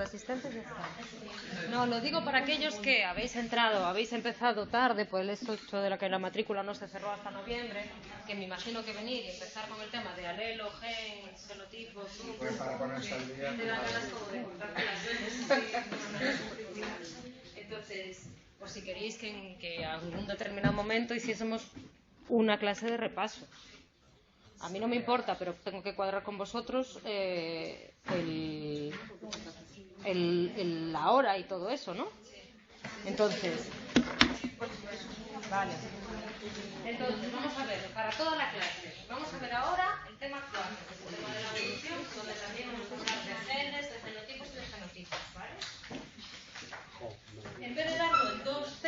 de asistentes ya está. No, lo digo para aquellos que habéis empezado tarde, pues el hecho de que la matrícula no se cerró hasta noviembre, que me imagino que venir y empezar con el tema de alelo, gen, fenotipos, pues para ponerse al día, te dan ganas como de cortar clases. Entonces, pues si queréis que en algún determinado momento hiciésemos una clase de repaso. A mí no me importa, pero tengo que cuadrar con vosotros la hora y todo eso, ¿no? Entonces, vale. Entonces, vamos a ver, para toda la clase, vamos a ver ahora el tema 4, que es el tema de la evolución, donde también vamos a hablar de genes, de fenotipos y de fenotipos, ¿vale? En vez de darlo en dos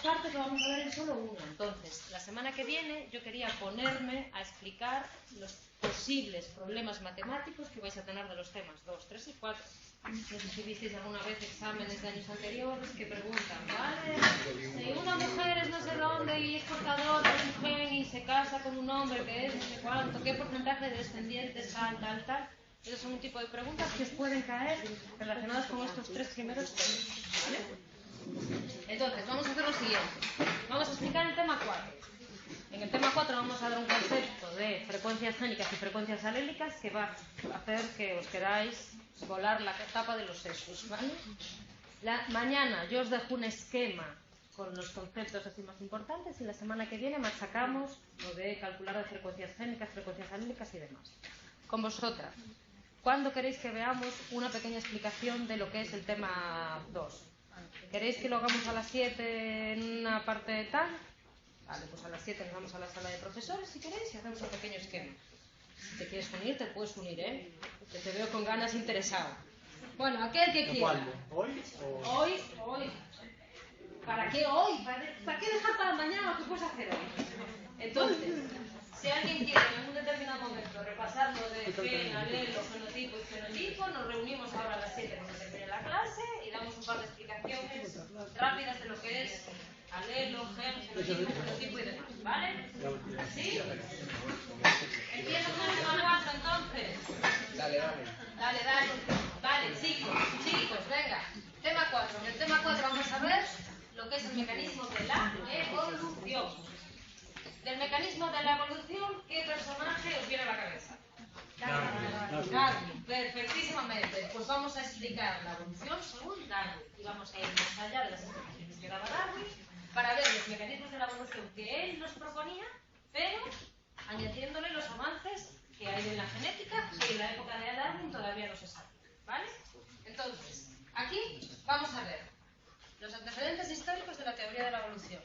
partes, lo vamos a ver en solo una. Entonces, la semana que viene yo quería ponerme a explicar los posibles problemas matemáticos que vais a tener de los temas 2, 3 y 4. No sé si visteis alguna vez exámenes de años anteriores que preguntan, ¿vale? Si una mujer es no sé dónde y es portadora de un gen y se casa con un hombre que es no sé cuánto, ¿qué porcentaje de descendientes tal? Esos son un tipo de preguntas que os pueden caer relacionadas con estos tres primeros temas, ¿vale? Entonces, vamos a hacer lo siguiente. Vamos a explicar el tema 4. En el tema 4 vamos a dar un concepto de frecuencias génicas y frecuencias alélicas que va a hacer que os queráis volar la tapa de los sesos, ¿vale? Mañana yo os dejo un esquema con los conceptos así más importantes y la semana que viene machacamos lo de calcular de frecuencias génicas, frecuencias alélicas y demás. Con vosotras, ¿cuándo queréis que veamos una pequeña explicación de lo que es el tema 2? ¿Queréis que lo hagamos a las 7 en una parte tal? Vale, pues a las 7 nos vamos a la sala de profesores si queréis y hacemos un pequeño esquema. Si te quieres unir, te puedes unir, ¿eh? Que te veo con ganas interesado. Bueno, aquel que quiera. ¿Cuándo? ¿Hoy? Hoy. ¿Para qué hoy? ¿Para qué dejar para mañana lo que puedes hacer hoy? Entonces, si alguien quiere en un determinado momento repasar lo de gen, alelo, fenotipo y fenotipo, nos reunimos ahora a las 7 cuando termine la clase y damos un par de explicaciones rápidas de lo que es alelo, gen, fenotipo y demás, ¿vale? ¿Sí? ¿Empiezo con el tema 4 entonces? Dale. Vale, chicos, venga. Tema 4. En el tema 4 vamos a ver lo que es el mecanismo de la evolución. Del mecanismo de la evolución, ¿qué personaje os viene a la cabeza? Darwin. Perfectísimamente. Pues vamos a explicar la evolución según Darwin. Y vamos a ir más allá de las explicaciones que daba Darwin para ver los mecanismos de la evolución que él nos proponía, pero añadiéndole los avances que hay en la genética que en la época de Darwin todavía no se sabe. ¿Vale? Entonces, aquí vamos a ver los antecedentes históricos de la teoría de la evolución.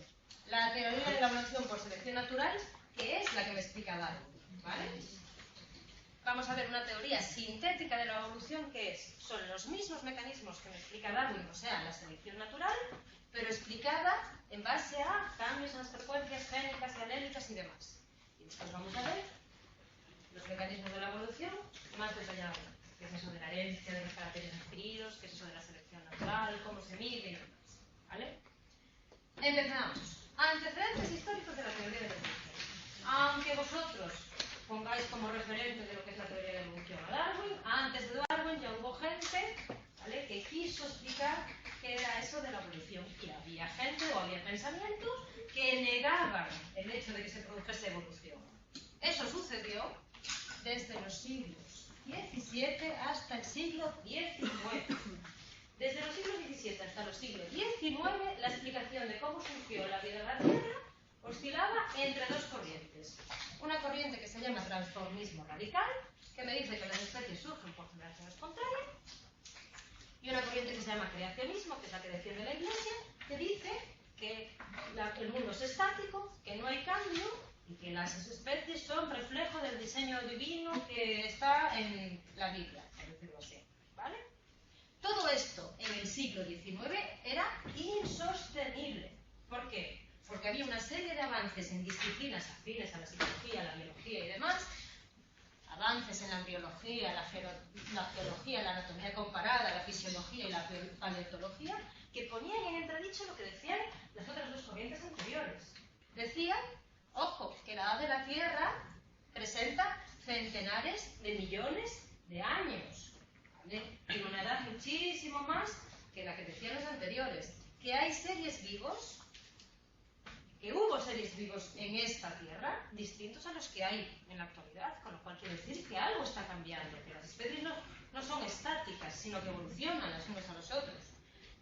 La teoría de la evolución por selección natural, que es la que me explica Darwin, ¿vale? Vamos a ver una teoría sintética de la evolución que son los mismos mecanismos que me explica Darwin, o sea, la selección natural, pero explicada en base a cambios en las frecuencias génicas y alélicas y demás. Y después vamos a ver los mecanismos de la evolución más detalladamente. ¿Qué es eso de la herencia de los caracteres adquiridos? ¿Qué es eso de la selección natural? ¿Cómo se mide? Y demás, ¿vale? Empezamos. Antecedentes históricos de la teoría de la evolución. Aunque vosotros pongáis como referente de lo que es la teoría de la evolución a Darwin, antes de Darwin ya hubo gente, ¿vale?, que quiso explicar qué era eso de la evolución. Y había gente o había pensamientos que negaban el hecho de que se produjese evolución. Eso sucedió desde los siglos XVII hasta el siglo XIX. Desde los siglos XVII hasta los siglos XIX, la explicación de cómo surgió la vida en la Tierra oscilaba entre dos corrientes. Una corriente que se llama transformismo radical, que me dice que las especies surgen por generación espontánea, y una corriente que se llama creacionismo, que es la que defiende la Iglesia, que dice que el mundo es estático, que no hay cambio y que las especies son reflejo del diseño divino que está en la Biblia, por decirlo así, ¿vale? Todo esto en el siglo XIX era insostenible. ¿Por qué? Porque había una serie de avances en disciplinas afines a la psicología, la biología y demás, avances en la embriología, la geología, la anatomía comparada, la fisiología y la paleontología, que ponían en entredicho lo que decían las otras dos corrientes anteriores. Decían, ojo, que la edad de la Tierra presenta centenares de millones de años. ¿vale? Tiene una edad muchísimo más que la que decían los anteriores. Que hay seres vivos, que hubo seres vivos en esta Tierra, distintos a los que hay en la actualidad, con lo cual quiere decir que algo está cambiando, que las especies no son estáticas, sino que evolucionan las unas a los otros.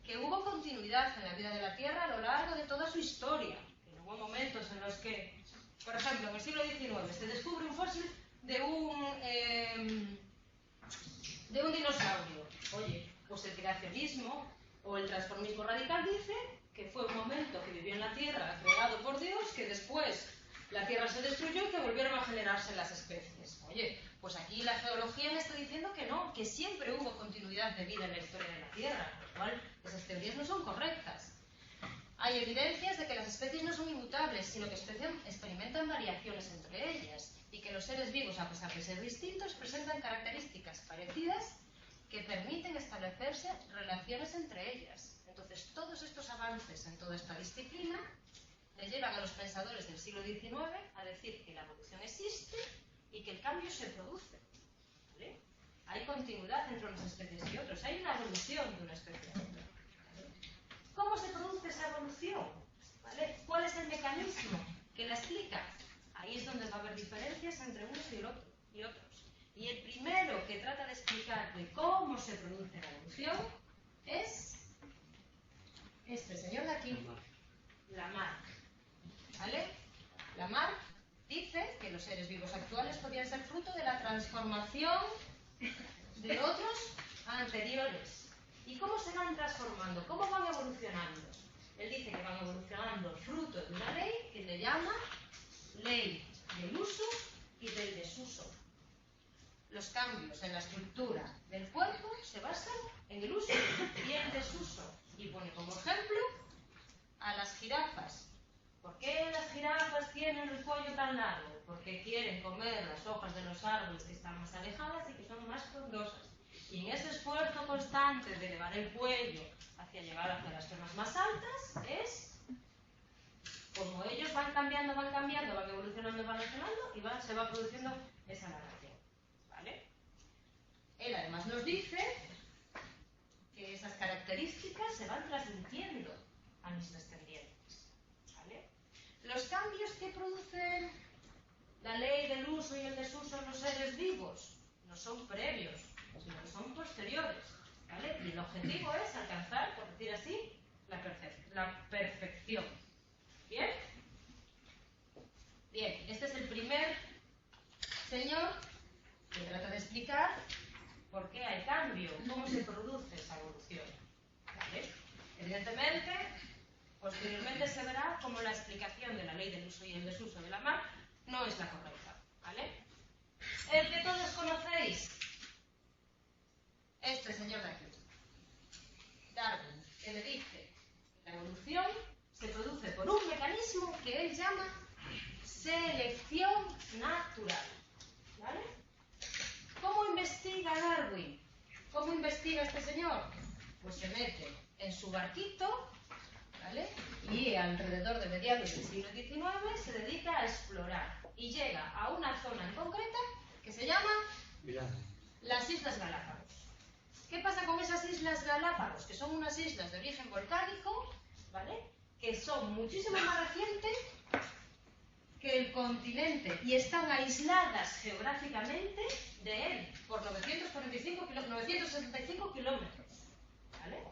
Que hubo continuidad en la vida de la Tierra a lo largo de toda su historia, que hubo momentos en los que, por ejemplo, en el siglo XIX se descubre un fósil de un dinosaurio. Oye, pues el creacionismo o el transformismo radical dice que fue un momento que vivió en la Tierra, creado por Dios, que después la Tierra se destruyó y que volvieron a generarse las especies. Oye, pues aquí la geología me está diciendo que no, que siempre hubo continuidad de vida en la historia de la Tierra, por lo cual esas teorías no son correctas. Hay evidencias de que las especies no son inmutables, sino que experimentan variaciones entre ellas, y que los seres vivos, a pesar de ser distintos, presentan características parecidas que permiten establecerse relaciones entre ellas. Entonces, todos estos avances en toda esta disciplina le llevan a los pensadores del siglo XIX a decir que la evolución existe y que el cambio se produce, ¿vale? Hay continuidad entre unas especies y otras, hay una evolución de una especie a otra, ¿vale? ¿Cómo se produce esa evolución? ¿Vale? ¿Cuál es el mecanismo que la explica? Ahí es donde va a haber diferencias entre unos y otros. Y el primero que trata de explicar de cómo se produce la evolución es este señor de aquí, Lamarck. ¿Vale? Lamarck dice que los seres vivos actuales podrían ser fruto de la transformación de otros anteriores. ¿Y cómo se van transformando? ¿Cómo van evolucionando? Él dice que van evolucionando fruto de una ley que le llama ley del uso y del desuso. Los cambios en la estructura del cuerpo se basan en el uso y el desuso. Y pone como ejemplo a las jirafas. ¿Por qué las jirafas tienen el cuello tan largo? Porque quieren comer las hojas de los árboles que están más alejadas y que son más frondosas. Y en ese esfuerzo constante de elevar el cuello hacia llegar hacia las zonas más altas, es como ellos van cambiando, van evolucionando y se va produciendo esa narración. ¿Vale? Él además nos dice que esas características se van transmitiendo a nuestras descendientes. ¿Vale? Los cambios que producen la ley del uso y el desuso en los seres vivos no son previos, sino que son posteriores. ¿Vale? Y el objetivo es alcanzar, por decir así, la perfección. ¿Bien? Bien, este es el primer señor que trata de explicar por qué hay cambio, cómo se produce esa evolución. ¿Vale? Evidentemente, posteriormente se verá cómo la explicación de la ley del uso y el desuso de Lamarck no es la correcta. ¿Vale? El que todos conocéis, este señor de aquí, Darwin, que le dice que la evolución se produce por un mecanismo que él llama selección natural. ¿Vale? ¿Cómo investiga Darwin? ¿Cómo investiga este señor? Pues se mete en su barquito, ¿vale? Y alrededor de mediados del siglo XIX se dedica a explorar y llega a una zona en concreta que se llama las Islas Galápagos. ¿Qué pasa con esas Islas Galápagos? Que son unas islas de origen volcánico, ¿vale? Que son muchísimo más recientes que el continente y están aisladas geográficamente de él por 965 kilómetros. ¿Vale?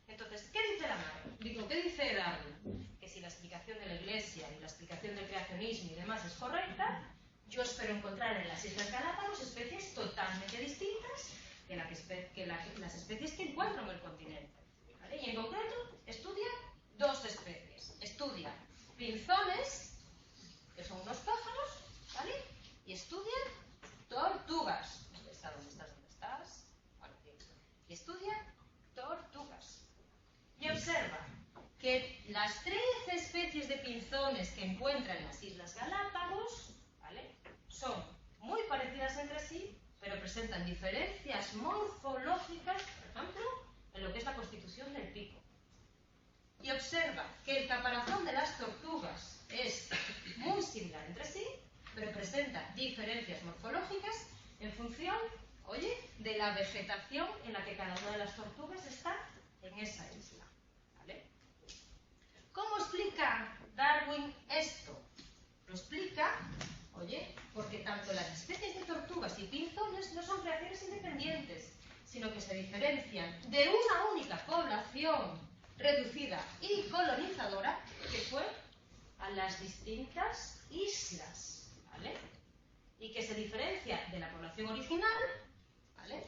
Entonces, ¿qué dice Lamarck? ¿Qué dice Darwin? Que si la explicación de la Iglesia y la explicación del creacionismo y demás es correcta, yo espero encontrar en las Islas Galápagos especies totalmente distintas que las especies que encuentro en el continente. ¿Vale? Y en concreto, estudia dos especies. Estudia pinzones, que son unos pájaros, ¿vale? Y estudia tortugas. ¿Dónde estás? Bueno, y estudia tortugas. Y observa que las 13 especies de pinzones que encuentra en las Islas Galápagos, ¿vale? Son muy parecidas entre sí, pero presentan diferencias morfológicas, por ejemplo, en lo que es la constitución del pico. Y observa que el caparazón de las tortugas es muy similar entre sí, pero presenta diferencias morfológicas en función oye, de la vegetación en la que cada una de las tortugas está en esa isla, ¿vale? ¿Cómo explica Darwin esto? Lo explica, oye, porque tanto las especies de tortugas y pinzones no son creaciones independientes, sino que se diferencian de una única población reducida y colonizadora que fue a las distintas islas, ¿vale? Y que se diferencia de la población original, ¿vale?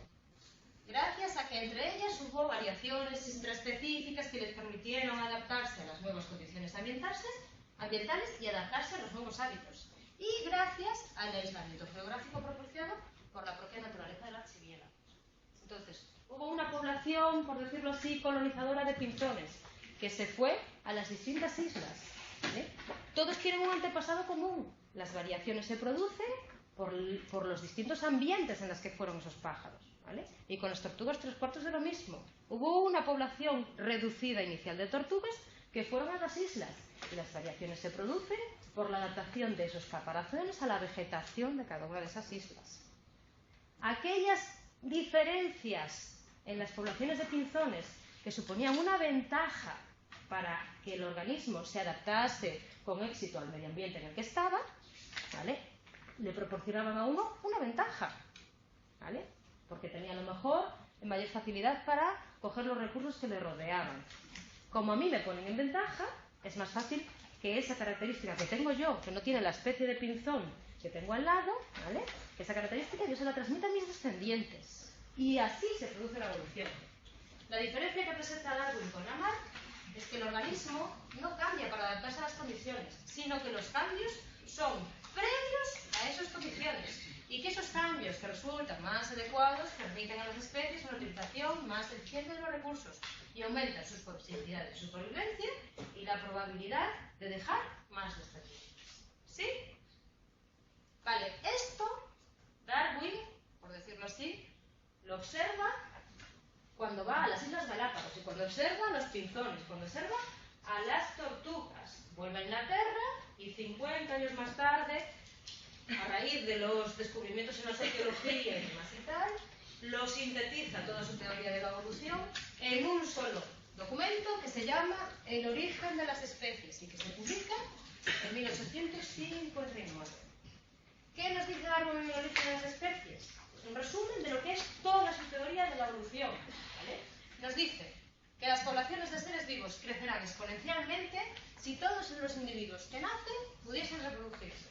Gracias a que entre ellas hubo variaciones intraespecíficas que les permitieron adaptarse a las nuevas condiciones ambientales y adaptarse a los nuevos hábitos. Y gracias al aislamiento geográfico proporcionado por la propia naturaleza de la archipiélago. Entonces, hubo una población, por decirlo así, colonizadora de pinzones, que se fue a las distintas islas, ¿vale? Todos tienen un antepasado común. Las variaciones se producen por los distintos ambientes en los que fueron esos pájaros, ¿vale? Y con las tortugas 3/4 de lo mismo. Hubo una población reducida inicial de tortugas que fueron a las islas y las variaciones se producen por la adaptación de esos caparazones a la vegetación de cada una de esas islas. Aquellas diferencias en las poblaciones de pinzones que suponían una ventaja para que el organismo se adaptase con éxito al medio ambiente en el que estaba, ¿vale? Le proporcionaban a uno una ventaja, ¿vale? Porque tenía a lo mejor mayor facilidad para coger los recursos que le rodeaban. Como a mí me ponen en ventaja, es más fácil que esa característica que tengo yo, que no tiene la especie de pinzón que tengo al lado, ¿vale? Esa característica yo se la transmito a mis descendientes. Y así se produce la evolución. La diferencia que presenta Darwin con Lamarck es que el organismo no cambia para adaptarse a las condiciones, sino que los cambios son previos a esas condiciones y que esos cambios que resultan más adecuados permiten a las especies una utilización más eficiente de los recursos y aumentan sus posibilidades de supervivencia y la probabilidad de dejar más descendientes. ¿Sí? Vale, esto Darwin, por decirlo así, lo observa cuando va a las Islas Galápagos y cuando observa a los pinzones, cuando observa a las tortugas. Vuelve a Inglaterra y 50 años más tarde, a raíz de los descubrimientos en la sociología y demás y tal, lo sintetiza toda su teoría de la evolución en un solo documento que se llama El origen de las especies y que se publica en 1859. ¿Qué nos dice Darwin en El origen de las especies? Un resumen de lo que es toda su teoría de la evolución, ¿vale? Nos dice que las poblaciones de seres vivos crecerán exponencialmente si todos los individuos que nacen pudiesen reproducirse.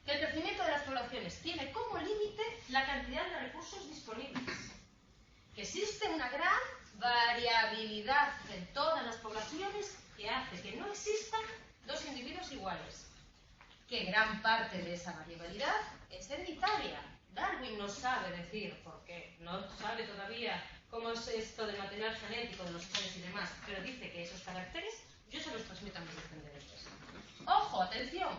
Que el crecimiento de las poblaciones tiene como límite la cantidad de recursos disponibles. Que existe una gran variabilidad en todas las poblaciones que hace que no existan dos individuos iguales. Que gran parte de esa variabilidad es hereditaria. Darwin no sabe decir por qué, no sabe todavía cómo es esto del material genético de los genes y demás, pero dice que esos caracteres yo se los transmito a mis descendientes. Ojo, atención,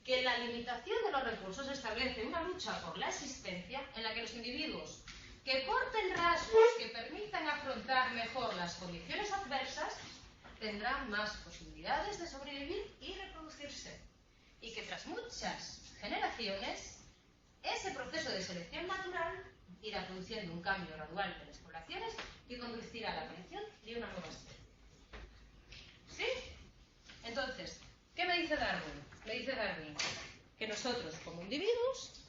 que la limitación de los recursos establece una lucha por la existencia en la que los individuos que porten rasgos que permitan afrontar mejor las condiciones adversas tendrán más posibilidades de sobrevivir y reproducirse. Y que tras muchas generaciones, ese proceso de selección natural irá produciendo un cambio gradual de las poblaciones y conducirá a la aparición de una nueva especie. ¿Sí? Entonces, ¿qué me dice Darwin? Me dice Darwin que nosotros, como individuos,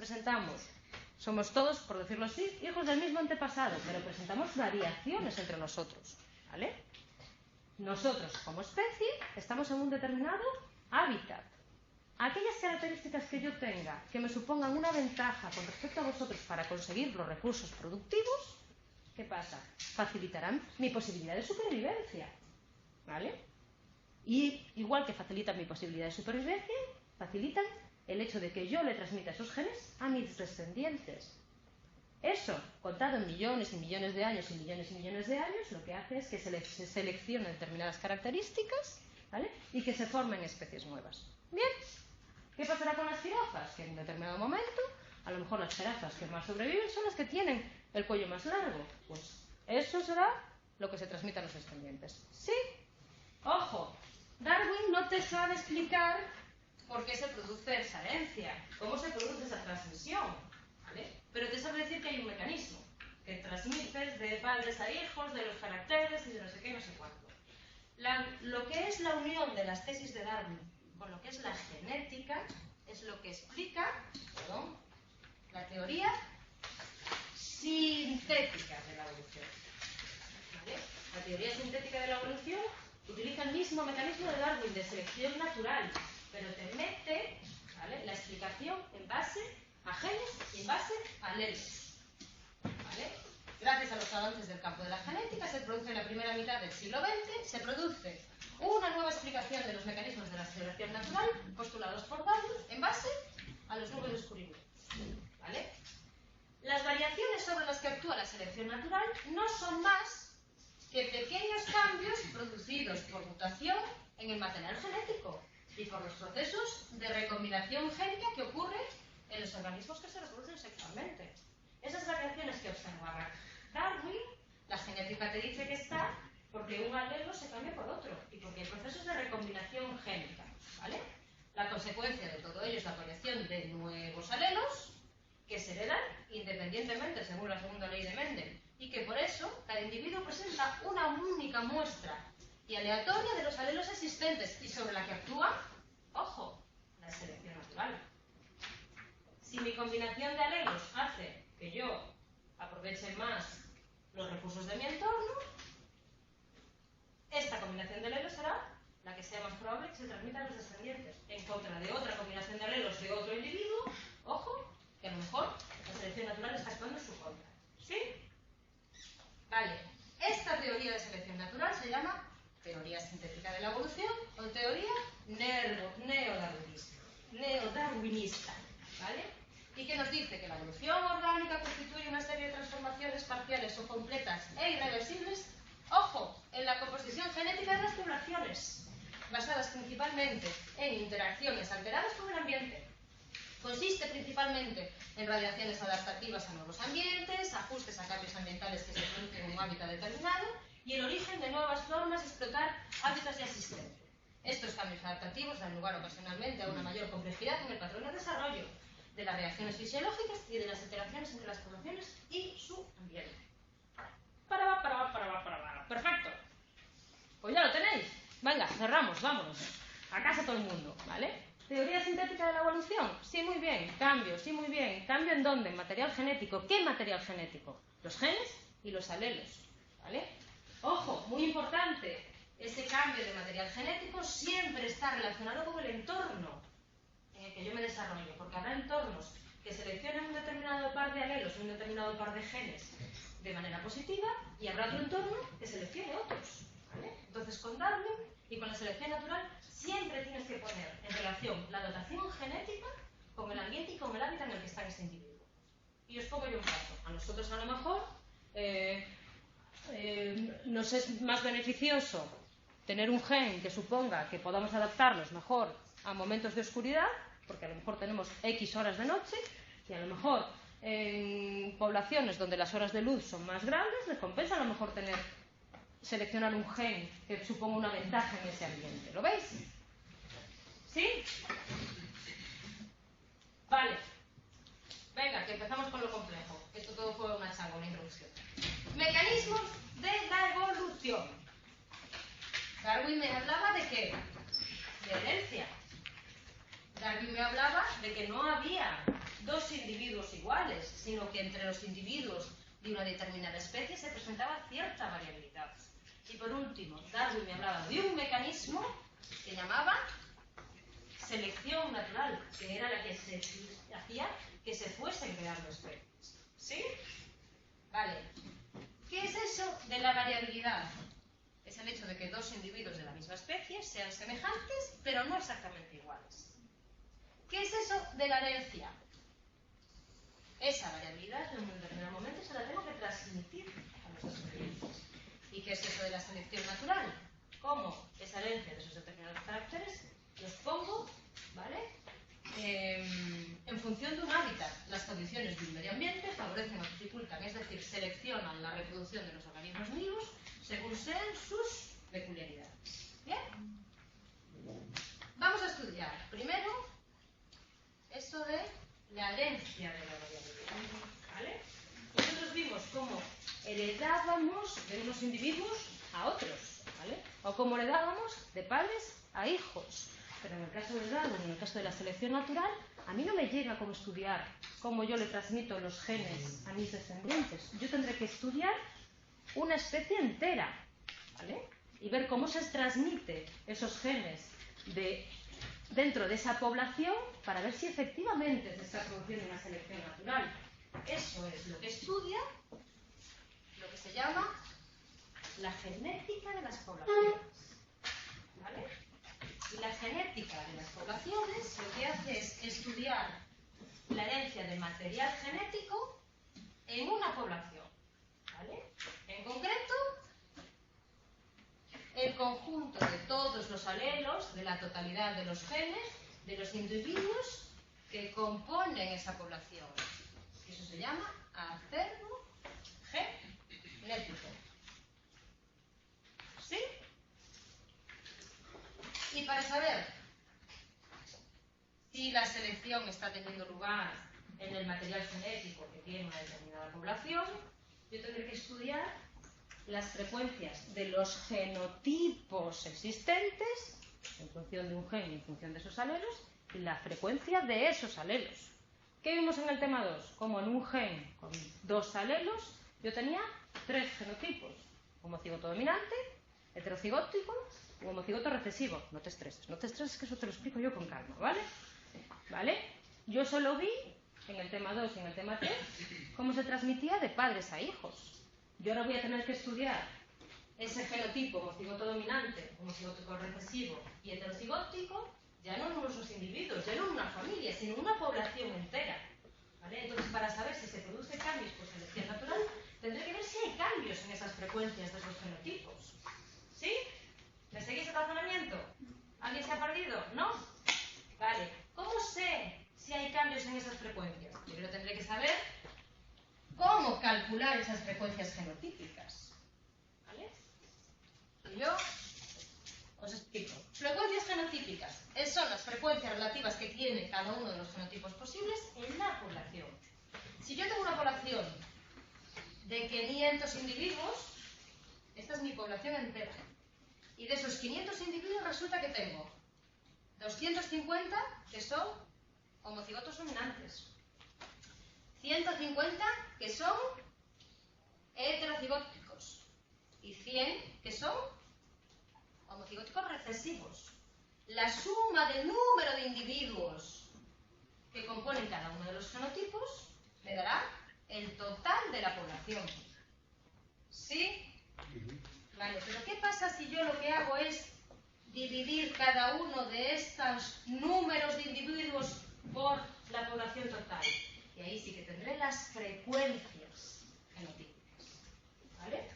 somos todos, por decirlo así, hijos del mismo antepasado, pero presentamos variaciones entre nosotros, ¿vale? Nosotros, como especie, estamos en un determinado hábitat. Aquellas características que yo tenga que me supongan una ventaja con respecto a vosotros para conseguir los recursos productivos, ¿qué pasa? Facilitarán mi posibilidad de supervivencia, ¿vale? Y igual que facilitan mi posibilidad de supervivencia, facilitan el hecho de que yo le transmita esos genes a mis descendientes. Eso, contado en millones y millones de años y millones de años, lo que hace es que se seleccionen determinadas características, ¿vale? Y que se formen especies nuevas. Bien. ¿Qué pasará con las jirafas? Que en un determinado momento, a lo mejor las jirafas que más sobreviven son las que tienen el cuello más largo. Pues eso será lo que se transmite a los descendientes. ¿Sí? Ojo, Darwin no te sabe explicar por qué se produce esa herencia, cómo se produce esa transmisión, ¿vale? Pero te sabe a decir que hay un mecanismo que transmites de padres a hijos, de los caracteres y de no sé qué, no sé cuánto. Lo que es la unión de las tesis de Darwin con lo que es la genética es lo que explica, la teoría sintética de la evolución. ¿Vale? La teoría sintética de la evolución utiliza el mismo mecanismo de Darwin de selección natural, pero te mete, ¿vale?, la explicación en base a genes y en base a alelos. ¿Vale? Gracias a los avances del campo de la genética se produce en la primera mitad del siglo XX, se produce una nueva explicación de los mecanismos de la selección natural postulados por Darwin en base a los nuevos descubrimientos. ¿Vale? Las variaciones sobre las que actúa la selección natural no son más que pequeños cambios producidos por mutación en el material genético y por los procesos de recombinación génica que ocurren en los organismos que se reproducen sexualmente. Esas variaciones que observaba Darwin, la genética te dice que está porque un alelo se cambia por otro y porque hay procesos de recombinación génica. ¿Vale? La consecuencia de todo ello es la aparición de nuevos alelos que se heredan independientemente según la segunda ley de Mendel y que por eso cada individuo presenta una única muestra y aleatoria de los alelos existentes y sobre la que actúa, ojo, la selección natural. Si mi combinación de alelos hace que yo aproveche más los recursos de mi entorno, esta combinación de alelos será la que sea más probable que se transmita a los descendientes, en contra de otra combinación de alelos de otro individuo, ojo, que a lo mejor la selección natural está actuando en su contra. ¿Sí? Vale. Esta teoría de selección natural se llama teoría sintética de la evolución o teoría neodarwinista. ¿Vale? Y que nos dice que la evolución orgánica constituye una serie de transformaciones parciales o completas e irreversibles, ojo, en la composición genética de las poblaciones, basadas principalmente en interacciones alteradas con el ambiente. Consiste principalmente en radiaciones adaptativas a nuevos ambientes, ajustes a cambios ambientales que se producen en un hábitat determinado y el origen de nuevas formas de explotar hábitats ya existentes. Estos cambios adaptativos dan lugar ocasionalmente a una mayor complejidad en el patrón de desarrollo de las reacciones fisiológicas y de las interacciones entre las poblaciones y su ambiente. Perfecto. Pues ya lo tenéis. Venga, cerramos, vámonos. A casa todo el mundo, ¿vale? ¿Teoría sintética de la evolución? Sí, muy bien. Cambio, sí, muy bien. ¿Cambio en dónde? En material genético. ¿Qué material genético? Los genes y los alelos, ¿vale? Ojo, muy importante. Ese cambio de material genético siempre está relacionado con el entorno en el que yo me desarrollo, porque habrá entornos que seleccionen un determinado par de alelos, un determinado par de genes de manera positiva, y habrá otro entorno que seleccione otros, ¿vale? Entonces, con Darwin y con la selección natural siempre tienes que poner en relación la dotación genética con el ambiente y con el hábitat en el que está ese individuo. Y os pongo yo un caso. A nosotros a lo mejor nos es más beneficioso tener un gen que suponga que podamos adaptarnos mejor a momentos de oscuridad, porque a lo mejor tenemos X horas de noche, y a lo mejor en poblaciones donde las horas de luz son más grandes, les compensa a lo mejor seleccionar un gen que suponga una ventaja en ese ambiente. ¿Lo veis? ¿Sí? Vale. Venga, que empezamos con lo complejo. Esto todo fue una changa, una introducción. Mecanismos de la evolución. Darwin me hablaba de qué? De herencia. Darwin me hablaba de que no había dos individuos iguales, sino que entre los individuos de una determinada especie se presentaba cierta variabilidad. Y por último, Darwin me hablaba de un mecanismo que llamaba selección natural, que era la que se hacía que se fuesen creando especies. ¿Sí? Vale. ¿Qué es eso de la variabilidad? Es el hecho de que dos individuos de la misma especie sean semejantes, pero no exactamente iguales. ¿Qué es eso de la herencia? Esa variabilidad en un determinado momento se la tengo que transmitir a los descendientes. ¿Y qué es eso de la selección natural? ¿Cómo esa herencia de esos determinados caracteres los pongo, ¿vale?, en función de un hábitat? Las condiciones de un medio ambiente favorecen o dificultan, es decir, seleccionan la reproducción de los organismos vivos según sean sus peculiaridades. ¿Bien? Vamos a estudiar primero esto de la herencia de la variabilidad, ¿vale? cómo heredábamos de unos individuos a otros, ¿vale? O cómo heredábamos de padres a hijos. Pero en el caso del Darwin, en el caso de la selección natural, a mí no me llega como estudiar cómo yo le transmito los genes a mis descendientes. Yo tendré que estudiar una especie entera, ¿vale? Y ver cómo se transmite esos genes dentro de esa población para ver si efectivamente se está produciendo una selección natural. Eso es lo que estudia lo que se llama la genética de las poblaciones, ¿vale? Y la genética de las poblaciones lo que hace es estudiar la herencia de material genético en una población, ¿vale? En concreto, el conjunto de todos los alelos de la totalidad de los genes de los individuos que componen esa población. Eso se llama acervo genético. ¿Sí? Y para saber si la selección está teniendo lugar en el material genético que tiene una determinada población, yo tendré que estudiar las frecuencias de los genotipos existentes en función de un gen y en función de esos alelos y la frecuencia de esos alelos. ¿Qué vimos en el tema 2? Como en un gen con 2 alelos yo tenía 3 genotipos: homocigoto dominante, heterocigótico y homocigoto recesivo. No te estreses, que eso te lo explico yo con calma, ¿vale? ¿Vale? Yo solo vi en el tema 2 y en el tema 3 cómo se transmitía de padres a hijos. Yo ahora voy a tener que estudiar ese genotipo homocigoto dominante, homocigoto recesivo y heterocigótico, ya no en unos individuos, ya no en una familia, sino en una población entera, ¿vale? Entonces, para saber si se producen cambios por selección natural, tendré que ver si hay cambios en esas frecuencias de esos genotipos. ¿Sí? ¿Me seguís el razonamiento? ¿Alguien se ha perdido? ¿No? Vale. ¿Cómo sé si hay cambios en esas frecuencias? Primero tendré que saber cómo calcular esas frecuencias genotípicas, ¿vale? Y yo os explico. Frecuencias genotípicas son las frecuencias relativas que tiene cada uno de los genotipos posibles en la población. Si yo tengo una población de 500 individuos, esta es mi población entera. Y de esos 500 individuos resulta que tengo 250 que son homocigotos dominantes, 150 que son heterocigóticos y 100 que son homocigóticos recesivos. La suma del número de individuos que componen cada uno de los genotipos me dará el total de la población. ¿Sí? Vale, pero ¿qué pasa si yo lo que hago es dividir cada uno de estos números de individuos por la población total? Y ahí sí que tendré las frecuencias genotípicas, ¿vale?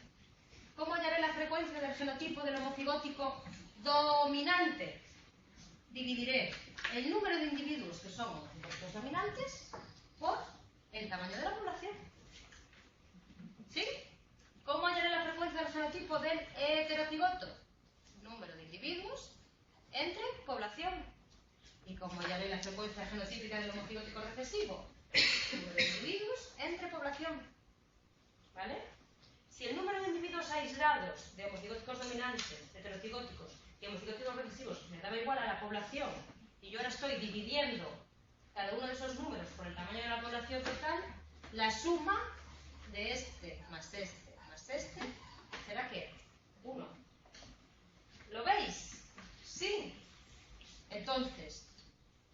¿Cómo hallaré la frecuencia del genotipo del homocigótico dominante? Dividiré el número de individuos que son homocigóticos dominantes por el tamaño de la población. ¿Sí? ¿Cómo hallaré la frecuencia del genotipo del heterocigoto? Número de individuos entre población. ¿Y cómo hallaré la frecuencia genotípica del homocigótico recesivo? Número de individuos entre población. ¿Vale? Si el número de individuos aislados de homocigóticos dominantes, heterocigóticos y homocigóticos recesivos me daba igual a la población, y yo ahora estoy dividiendo cada uno de esos números por el tamaño de la población total, la suma de este más este más este será ¿qué? 1. ¿Lo veis? Sí. Entonces,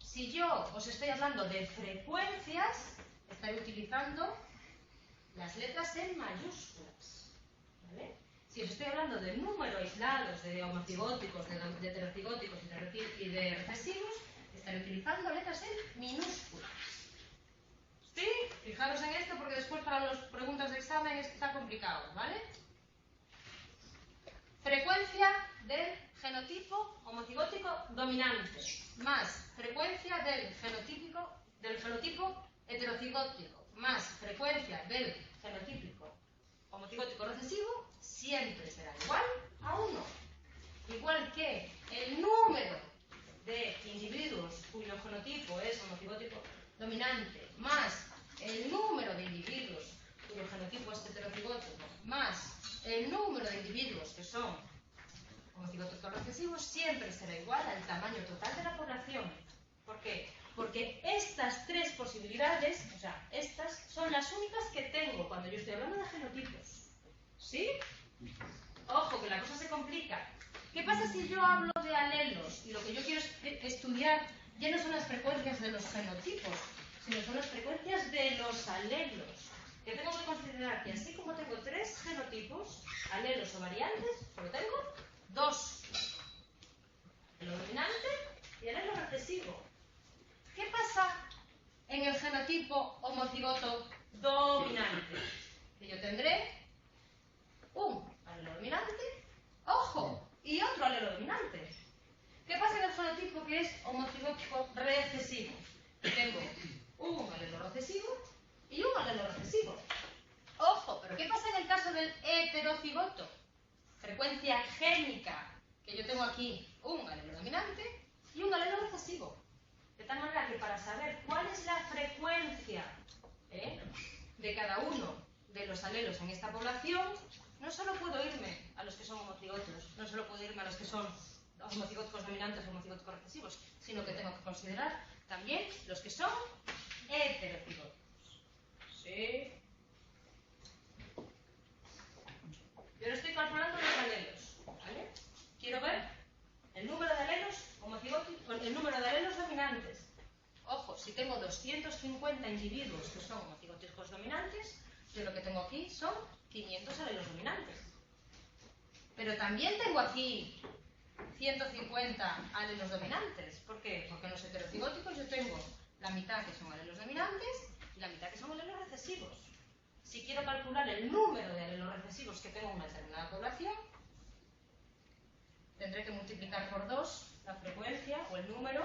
si yo os estoy hablando de frecuencias, estaré utilizando las letras en mayúsculas, ¿vale? Si os estoy hablando de números aislados de homocigóticos, de heterocigóticos y de recesivos, estaré utilizando letras en minúsculas. ¿Sí? Fijaros en esto porque después para las preguntas de examen está complicado, ¿vale? Frecuencia del genotipo homocigótico dominante más frecuencia del genotipo heterocigótico más frecuencia del genotípico homocigótico recesivo siempre será igual a 1. Igual que el número de individuos cuyo genotipo es homocigótico dominante más el número de individuos cuyo cuyo genotipo es heterocigótico, más el número de individuos que son homocigóticos recesivos, siempre será igual al tamaño total de la población. ¿Por qué? Porque estas tres posibilidades, o sea, estas son las únicas que tengo cuando yo estoy hablando de genotipos. ¿Sí? Ojo, que la cosa se complica. ¿Qué pasa si yo hablo de alelos y lo que yo quiero estudiar ya no son las frecuencias de los genotipos, sino son las frecuencias de los alelos? Que tengo que considerar que así como tengo tres genotipos, alelos o variantes, solo tengo dos. El dominante y el alelo recesivo. ¿Qué pasa en el genotipo homocigoto dominante? Que yo tendré un alelo dominante, ojo, y otro alelo dominante. ¿Qué pasa en el genotipo que es homocigótico recesivo? Tengo un alelo recesivo y un alelo recesivo. Ojo, pero ¿qué pasa en el caso del heterocigoto? Frecuencia génica, que yo tengo aquí un alelo dominante y un alelo recesivo. De tal manera que para saber cuál es la frecuencia de cada uno de los alelos en esta población, no solo puedo irme a los que son homocigotos, no solo puedo irme a los que son homocigóticos dominantes o homocigóticos recesivos, sino que tengo que considerar también los que son heterocigotos. ¿Sí? Yo ahora estoy calculando los alelos, ¿vale? Quiero ver el número de alelos homocigóticos, el número de alelos dominantes. Ojo, si tengo 250 individuos que son homocigóticos dominantes, yo lo que tengo aquí son 500 alelos dominantes. Pero también tengo aquí 150 alelos dominantes. ¿Por qué? Porque en los heterocigóticos yo tengo la mitad que son alelos dominantes y la mitad que son alelos recesivos. Si quiero calcular el número de alelos recesivos que tengo en una determinada población, tendré que multiplicar por 2 la frecuencia o el número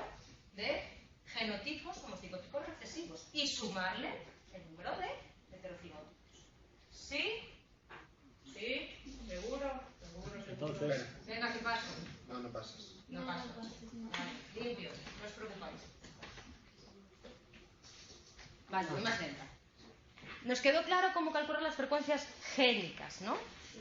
de genotipos homocigóticos recesivos y sumarle el número de heterocigóticos. ¿Sí? ¿Sí? ¿Seguro? ¿Seguro? Entonces, venga, ¿qué pasa? no pasas. No paso. Vale, limpio, no os preocupáis. Vale, voy más lenta. Nos quedó claro cómo calcular las frecuencias génicas, ¿no?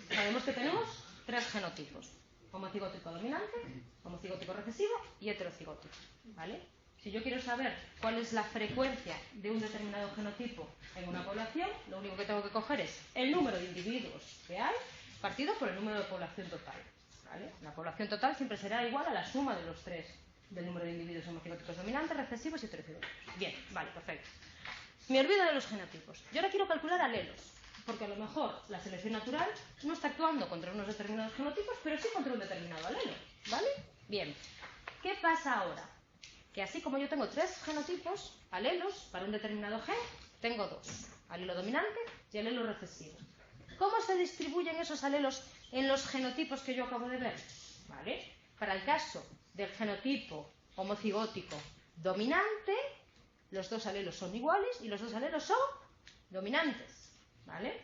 Sabemos que tenemos tres genotipos: homocigótico dominante, homocigótico recesivo y heterocigótico, ¿vale? Si yo quiero saber cuál es la frecuencia de un determinado genotipo en una población, lo único que tengo que coger es el número de individuos que hay partido por el número de población total, ¿vale? La población total siempre será igual a la suma de los tres, del número de individuos homocigóticos dominantes, recesivos y heterocigóticos. Bien, vale, perfecto. Me olvido de los genotipos. Yo ahora quiero calcular alelos, porque a lo mejor la selección natural no está actuando contra unos determinados genotipos, pero sí contra un determinado alelo, ¿vale? Bien. ¿Qué pasa ahora? Que así como yo tengo tres genotipos, alelos, para un determinado gen, tengo dos: alelo dominante y alelo recesivo. ¿Cómo se distribuyen esos alelos en los genotipos que yo acabo de ver? ¿Vale? Para el caso del genotipo homocigótico dominante, los dos alelos son iguales y los dos alelos son dominantes, ¿vale?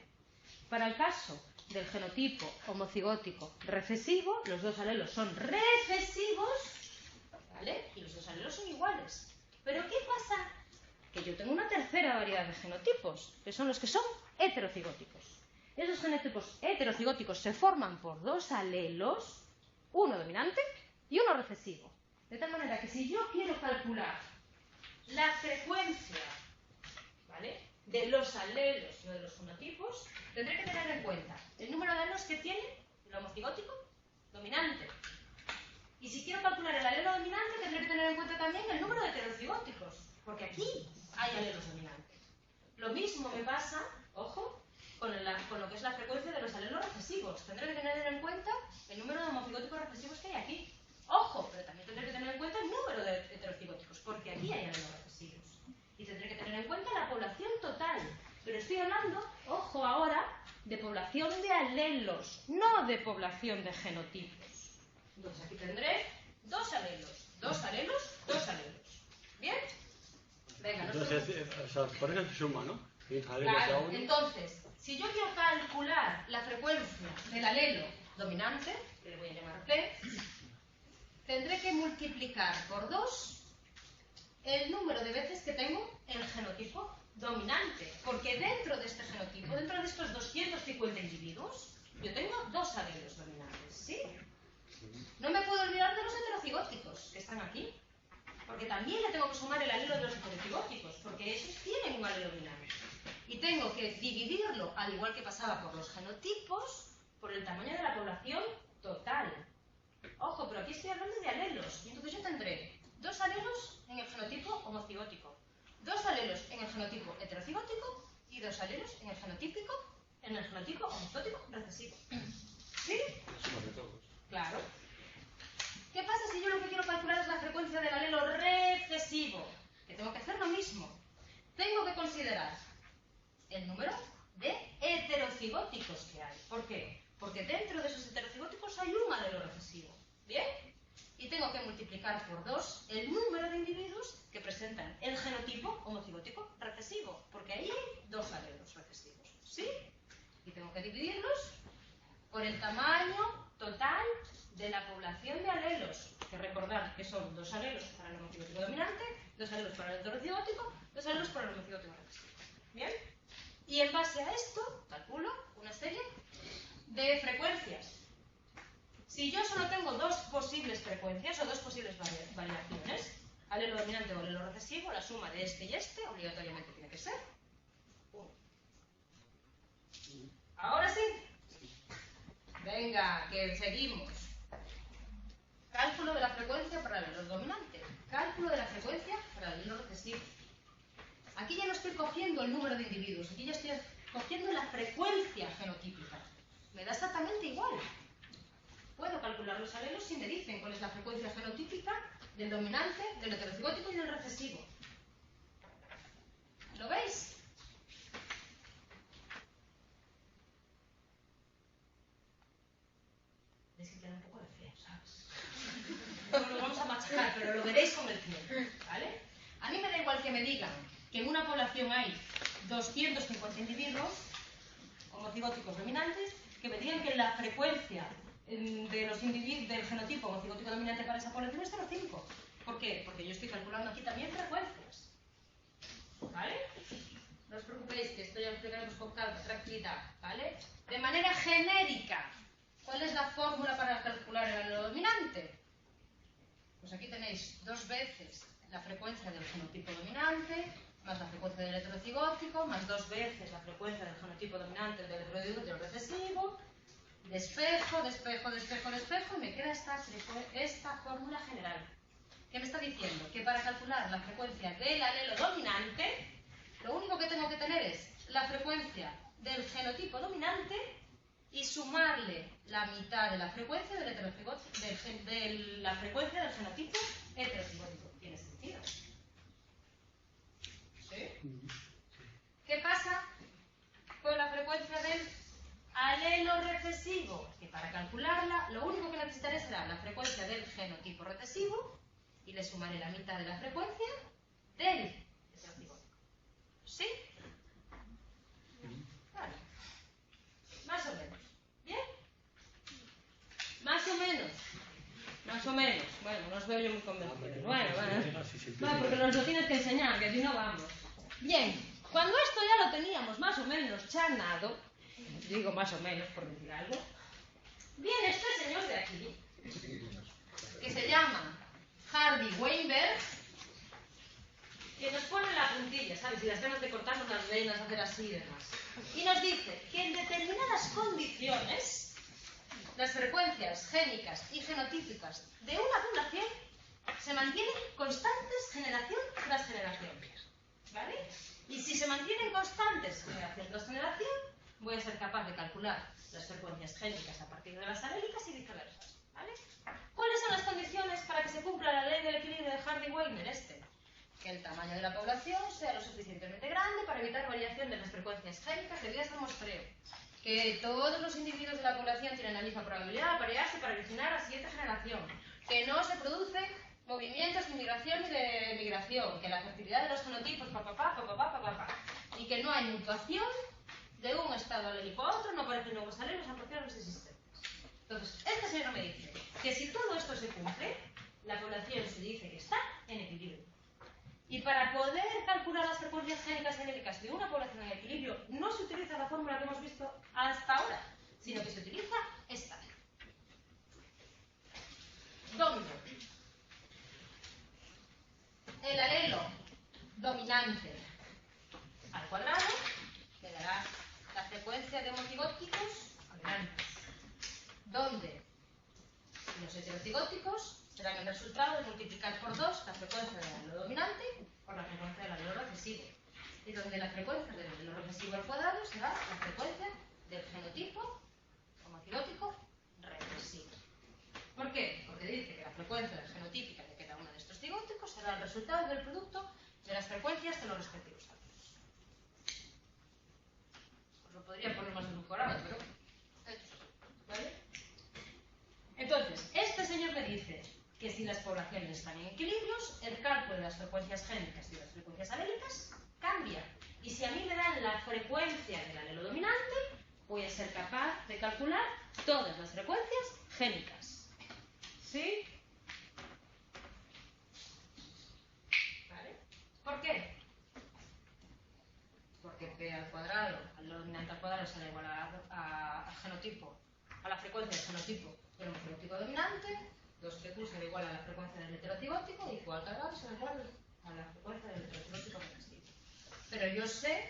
Para el caso del genotipo homocigótico recesivo, los dos alelos son recesivos, ¿vale? Y los dos alelos son iguales. ¿Pero qué pasa? Que yo tengo una tercera variedad de genotipos, que son los que son heterocigóticos. Esos genotipos heterocigóticos se forman por dos alelos, uno dominante y uno recesivo. De tal manera que si yo quiero calcular la frecuencia, ¿vale?, de los alelos, no de los genotipos, tendré que tener en cuenta el número de alelos que tiene el homocigótico dominante. Y si quiero calcular el alelo dominante, tendré que tener en cuenta también el número de heterocigóticos, porque aquí hay alelos dominantes. Lo mismo me pasa, ojo, con lo que es la frecuencia de los alelos recesivos. Tendré que tener en cuenta el número de homocigóticos recesivos que hay aquí. Ojo, pero también tendré que tener en cuenta el número de heterocigóticos, porque aquí hay alelos recesivos. Y tendré que tener en cuenta la población total. Pero estoy hablando, ojo ahora, de población de alelos, no de población de genotipos. Entonces aquí tendré dos alelos, dos alelos, dos alelos. ¿Bien? Venga, entonces, por eso se suma, ¿no? Claro, entonces, si yo quiero calcular la frecuencia del alelo dominante, que le voy a llamar P, tendré que multiplicar por 2 el número de veces que tengo el genotipo dominante, porque Porque dentro de este genotipo, dentro de estos 250 individuos, yo tengo dos alelos dominantes, ¿sí? No me puedo olvidar de los heterocigóticos, que están aquí. Porque también le tengo que sumar el alelo de los heterocigóticos, porque esos tienen un alelo dominante. Y tengo que dividirlo, al igual que pasaba por los genotipos, por el tamaño de la población total. Ojo, pero aquí estoy hablando de alelos. Y entonces yo tendré dos alelos en el genotipo homocigótico, dos alelos en el genotipo heterocigótico y dos alelos en el genotipo homocigótico recesivo. ¿Sí? Suma de todos. Claro. ¿Qué pasa si yo lo que quiero calcular es la frecuencia del alelo recesivo? Que tengo que hacer lo mismo. Tengo que considerar el número de heterocigóticos que hay. ¿Por qué? Porque dentro de esos heterocigóticos hay un alelo recesivo. ¿Bien? Y tengo que multiplicar por 2 el número de individuos que presentan el genotipo homocigótico recesivo. Porque ahí hay dos alelos recesivos. ¿Sí? Y tengo que dividirlos por el tamaño total de la población de alelos, que recordar que son dos alelos para el homocigótico dominante, dos alelos para el heterocigótico, dos alelos para el homocigótico recesivo. ¿Bien? Y en base a esto, calculo una serie de frecuencias. Si yo solo tengo dos posibles frecuencias o dos posibles variaciones, alelo dominante o alelo recesivo, la suma de este y este obligatoriamente tiene que ser 1. Ahora sí. Venga, que seguimos. Cálculo de la frecuencia para el alelo dominante. Cálculo de la frecuencia para el alelo recesivo. Aquí ya no estoy cogiendo el número de individuos, aquí ya estoy cogiendo la frecuencia genotípica. Me da exactamente igual. Puedo calcular los alelos si me dicen cuál es la frecuencia genotípica del dominante, del heterocigótico y del recesivo. ¿Lo veis? Es que queda un poco de feo, ¿sabes? No lo vamos a machacar, pero lo veréis con el tiempo, ¿vale? A mí me da igual que me digan que en una población hay 250 individuos homocigóticos dominantes, que me digan que la frecuencia de los individuos del genotipo homocigótico dominante para esa población es 0,5. ¿Por qué? Porque yo estoy calculando aquí también frecuencias. ¿Vale? No os preocupéis, que esto ya lo explicaremos con calma, tranquilidad, ¿vale? De manera genérica, ¿cuál es la fórmula para calcular el alelo dominante? Pues aquí tenéis 2 veces la frecuencia del genotipo dominante, más la frecuencia del heterocigótico, más 2 veces la frecuencia del genotipo dominante, del heterocigótico y del recesivo. Despejo, despejo, despejo, despejo, y me queda esta fórmula general. ¿Qué me está diciendo? Que para calcular la frecuencia del alelo dominante, lo único que tengo que tener es la frecuencia del genotipo dominante y sumarle la mitad de la frecuencia del heterocigótico, de la frecuencia del genotipo heterocigótico. ¿Tiene sentido? ¿Sí? ¿Qué pasa con la frecuencia del alelo recesivo? Que para calcularla, lo único que necesitaré será la frecuencia del genotipo recesivo y le sumaré la mitad de la frecuencia del heterocigótico. ¿Sí? Vale. Más o menos. ¿Bien? Más o menos. Más o menos. Bueno, no os veo yo muy convencidos. Bueno, porque nos lo tienes que enseñar, que si no vamos. Bien, cuando esto ya lo teníamos más o menos chanado, digo más o menos por decir algo, viene este señor de aquí, que se llama Hardy-Weinberg, que nos pone la puntilla, ¿sabes? Y las ganas de cortarnos las venas, hacer así y demás. Y nos dice que en determinadas condiciones, las frecuencias génicas y genotípicas de una población se mantienen constantes generación tras generación. ¿Vale? Y si se mantienen constantes generación tras generación, voy a ser capaz de calcular las frecuencias génicas a partir de las alélicas y viceversa. ¿Vale? ¿Cuáles son las condiciones para que se cumpla la ley del equilibrio de Hardy-Weinberg? Que el tamaño de la población sea lo suficientemente grande para evitar variación de las frecuencias génicas debidas al muestreo. Que todos los individuos de la población tienen la misma probabilidad de aparearse para originar a la siguiente generación. Que no se producen movimientos de inmigración y de migración. Que la fertilidad de los genotipos, y que no hay mutuación de un estado alélico a otro, no aparecen nuevos alelos asociados a los existentes. Entonces, este señor me dice que si todo esto se cumple, la población se dice que está en equilibrio. Y para poder calcular las frecuencias génicas genéricas de una población en equilibrio, fórmula que hemos visto hasta ahora, sino que se utiliza esta. Donde el alelo dominante al cuadrado me dará la frecuencia de homocigóticos dominantes, donde los heterocigóticos serán el resultado de multiplicar por 2 la frecuencia del alelo dominante por la frecuencia del alelo recesivo, y donde la frecuencia del alelo recesivo al cuadrado será la frecuencia del genotipo homocigótico recesivo. ¿Por qué? Porque dice que la frecuencia del genotípica de cada uno de estos cigóticos será el resultado del producto de las frecuencias de los respectivos átomos. Os lo podría poner más edulcorado, pero ¿vale? Entonces, este señor me dice que si las poblaciones están en equilibrios, el cálculo de las frecuencias génicas y de las frecuencias alélicas cambia. Y si a mí me dan la frecuencia del alelo dominante, voy a ser capaz de calcular todas las frecuencias génicas. ¿Sí? ¿Vale? ¿Por qué? Porque P al cuadrado, alelo dominante al cuadrado será igual al genotipo, a la frecuencia del genotipo del homocigótico dominante, 2PQ será igual a la frecuencia del heterocigótico y Q al cuadrado será igual a la frecuencia del heterocigótico recesivo. Pero yo sé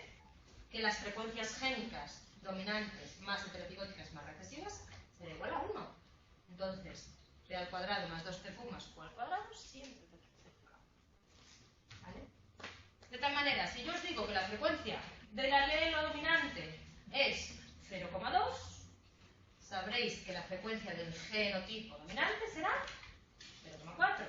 que las frecuencias génicas dominantes más heterocigóticas más recesivas será igual a 1. Entonces, P al cuadrado más 2PQ más Q al cuadrado siempre certificado. ¿Vale? De tal manera, si yo os digo que la frecuencia del alelo dominante es 0,2, sabréis que la frecuencia del genotipo dominante será 0,4.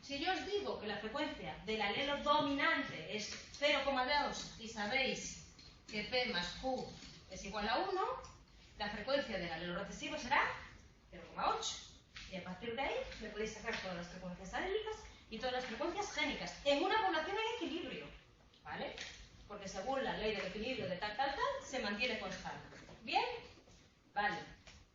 Si yo os digo que la frecuencia del alelo dominante es 0,2 y sabéis que P más Q es igual a 1, la frecuencia del alelo recesivo será 0,8. Y a partir de ahí me podéis sacar todas las frecuencias alélicas y todas las frecuencias génicas en una población en equilibrio, ¿vale? Porque según la ley del equilibrio de tal, se mantiene constante. ¿Bien? Vale.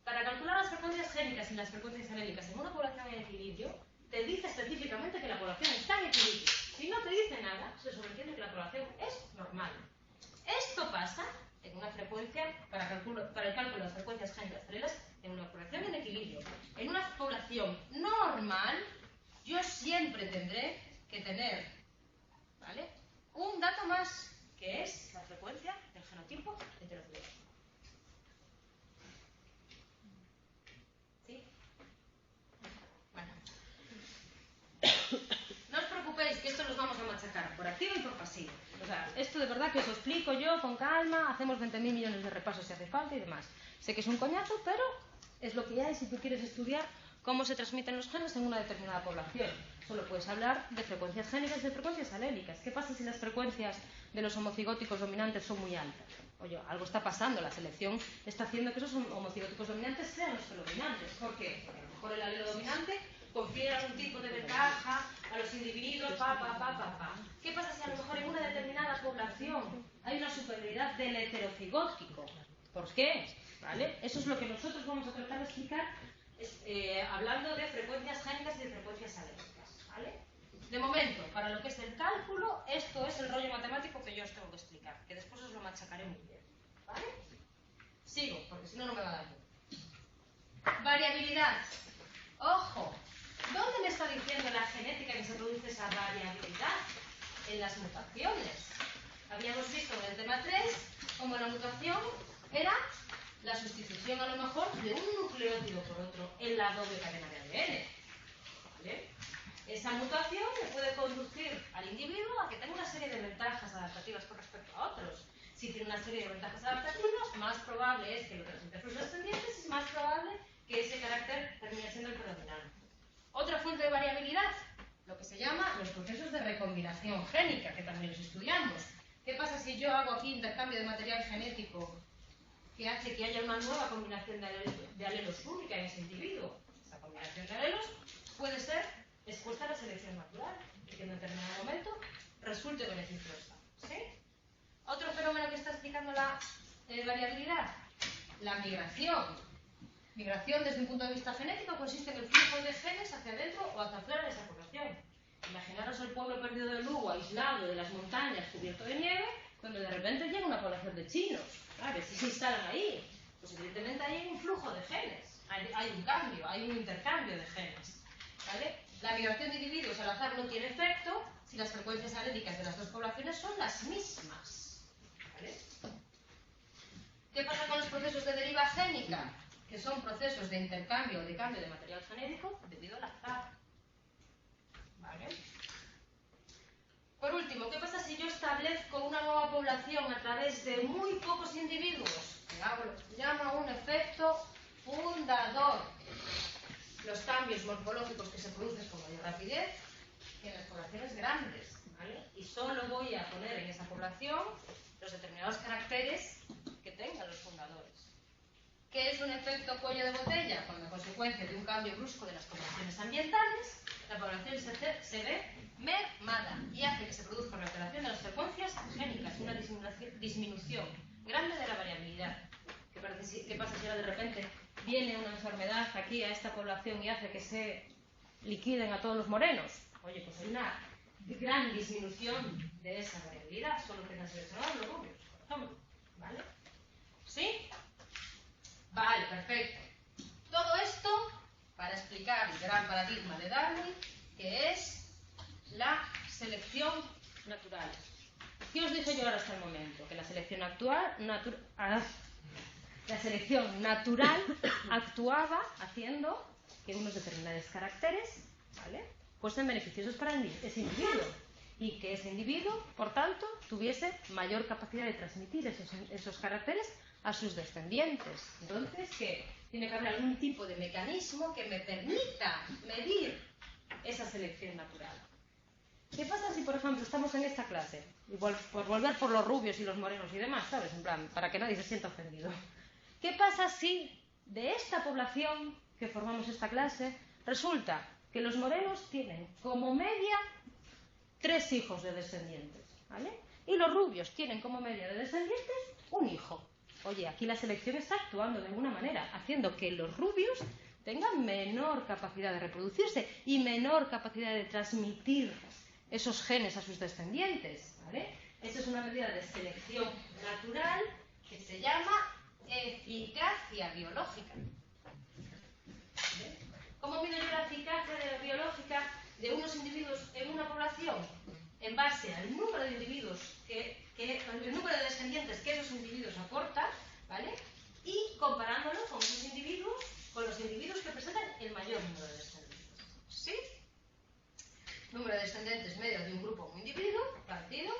Para calcular las frecuencias génicas y las frecuencias alélicas en una población en equilibrio, te dice específicamente que la población está en equilibrio. Si no te dice nada, se sobreentiende que la población es normal. Esto pasa en una frecuencia, para el cálculo de las frecuencias génicas alélicas, en una población en equilibrio. En una población normal, yo siempre tendré que tener, ¿vale?, un dato más, que es la frecuencia del genotipo heterocigótico. ¿Sí? Bueno. No os preocupéis, que esto los vamos a machacar por activo y por pasivo. O sea, esto de verdad que os lo explico yo con calma, hacemos 20.000 millones de repasos si hace falta y demás. Sé que es un coñazo, pero es lo que hay si tú quieres estudiar cómo se transmiten los genes en una determinada población. Solo puedes hablar de frecuencias génicas y de frecuencias alélicas. ¿Qué pasa si las frecuencias de los homocigóticos dominantes son muy altas? Oye, algo está pasando, la selección está haciendo que esos homocigóticos dominantes sean los predominantes. ¿Por qué? Porque a lo mejor el alelo dominante confiere algún tipo de ventaja a los individuos, ¿Qué pasa si a lo mejor en una determinada población hay una superioridad del heterocigótico? ¿Por qué? ¿Vale? Eso es lo que nosotros vamos a tratar de explicar hablando de frecuencias génicas y de frecuencias alérgicas, ¿vale? De momento, para lo que es el cálculo, esto es el rollo matemático que yo os tengo que explicar, que después os lo machacaré muy bien, ¿vale? Sigo, porque si no, no me va a dar tiempo. Variabilidad. ¡Ojo! ¿Dónde me está diciendo la genética que se produce esa variabilidad? En las mutaciones. Habíamos visto en el tema 3 cómo la mutación era la sustitución a lo mejor de un nucleótido por otro en la doble cadena de ADN. ¿Vale? Esa mutación le puede conducir al individuo a que tenga una serie de ventajas adaptativas con respecto a otros. Si tiene una serie de ventajas adaptativas, más probable es que lo presente a sus descendientes y es más probable que ese carácter termine siendo el predominante. Otra fuente de variabilidad, lo que se llama los procesos de recombinación génica, que también los estudiamos. ¿Qué pasa si yo hago aquí intercambio de material genético que hace que haya una nueva combinación de alelos única en ese individuo? Esa combinación de alelos puede ser expuesta a la selección natural y que en determinado momento resulte beneficiosa. ¿Sí? Otro fenómeno que está explicando la variabilidad, la migración. Migración desde un punto de vista genético consiste en el flujo de genes hacia adentro o hacia afuera de esa población. Imaginaros el pueblo perdido de Lugo, aislado de las montañas, cubierto de nieve, donde de repente llega una población de chinos. A ver si se instalan ahí. Pues evidentemente hay un flujo de genes, hay un cambio, hay un intercambio de genes. ¿Vale? La migración de individuos al azar no tiene efecto si las frecuencias aléticas de las dos poblaciones son las mismas. ¿Vale? ¿Qué pasa con los procesos de deriva génica? Que son procesos de intercambio o de cambio de material genético debido al azar. ¿Vale? Por último, ¿qué pasa si yo establezco una nueva población a través de muy pocos individuos? Que hago lo que se llama un efecto fundador. Los cambios morfológicos que se producen con mayor rapidez que en las poblaciones grandes, ¿vale? Y solo voy a poner en esa población los determinados caracteres que tengan los fundadores. ¿Qué es un efecto cuello de botella? Cuando a consecuencia de un cambio brusco de las condiciones ambientales, la población se ve mermada y hace que se produzca una alteración de las frecuencias génicas, una disminución grande de la variabilidad. ¿Qué pasa si ahora de repente viene una enfermedad aquí a esta población y hace que se liquiden a todos los morenos? Oye, pues hay una gran disminución de esa variabilidad, solo que han seleccionado los rubios, por ejemplo. ¿Vale? ¿Sí? Vale, perfecto. Todo esto para explicar el gran paradigma de Darwin, que es la selección natural. ¿Qué os dije yo ahora hasta el momento? Que la selección natural actuaba haciendo que unos determinados caracteres, ¿vale?, fuesen beneficiosos para ese individuo y que ese individuo, por tanto, tuviese mayor capacidad de transmitir esos caracteres a sus descendientes. Entonces, ¿qué? Tiene que haber algún tipo de mecanismo que me permita medir esa selección natural. ¿Qué pasa si, por ejemplo, estamos en esta clase? Y por volver por los rubios y los morenos y demás, ¿sabes? En plan, para que nadie se sienta ofendido. ¿Qué pasa si de esta población que formamos esta clase resulta que los morenos tienen como media 3 hijos de descendientes, ¿vale? Y los rubios tienen como media de descendientes un hijo. Oye, aquí la selección está actuando de alguna manera, haciendo que los rubios tengan menor capacidad de reproducirse y menor capacidad de transmitir esos genes a sus descendientes, ¿vale? Esa es una medida de selección natural que se llama eficacia biológica. ¿Vale? ¿Cómo mido yo la eficacia biológica de unos individuos en una población? En base al número de individuos el número de descendientes que esos individuos aportan, ¿vale? Y comparándolo con esos individuos, con los individuos que presentan el mayor número de descendientes. ¿Sí? Número de descendientes medio de un grupo o un individuo partido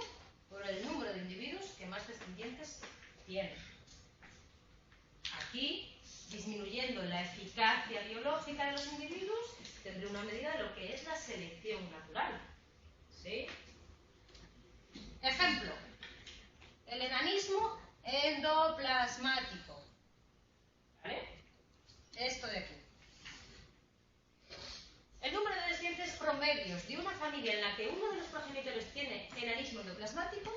por el número de individuos que más descendientes tienen. Aquí, disminuyendo la eficacia biológica de los individuos, tendré una medida de lo que es la selección natural. ¿Sí? Ejemplo, el enanismo endoplasmático. ¿Vale? Esto de aquí. El número de descendientes promedios de una familia en la que uno de los progenitores tiene enanismo endoplasmático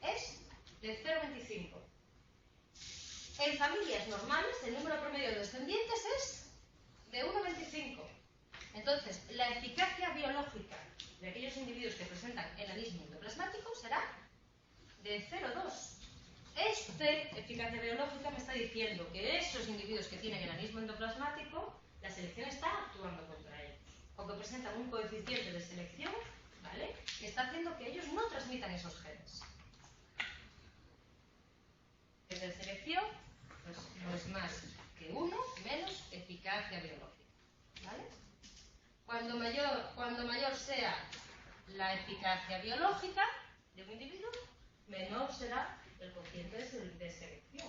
es de 0,25. En familias normales, el número promedio de descendientes es de 1,25. Entonces, la eficacia biológica de aquellos individuos que presentan enanismo endoplasmático será de 0,2. Esta eficacia biológica me está diciendo que esos individuos que tienen enanismo endoplasmático, la selección está actuando contra ellos, o que presentan un coeficiente de selección, ¿vale?, que está haciendo que ellos no transmitan esos genes. El de selección pues, no es más que 1 menos eficacia biológica, ¿vale? Cuando mayor sea la eficacia biológica de un individuo, menor será el cociente de selección,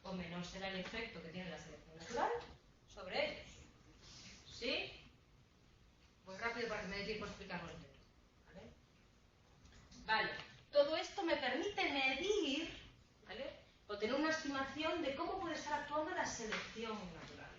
o menor será el efecto que tiene la selección natural sobre ellos. ¿Sí? Voy rápido para que me dé tiempo a explicarlo entero. ¿Vale? Vale. Todo esto me permite medir, ¿vale?, o tener una estimación de cómo puede estar actuando la selección natural.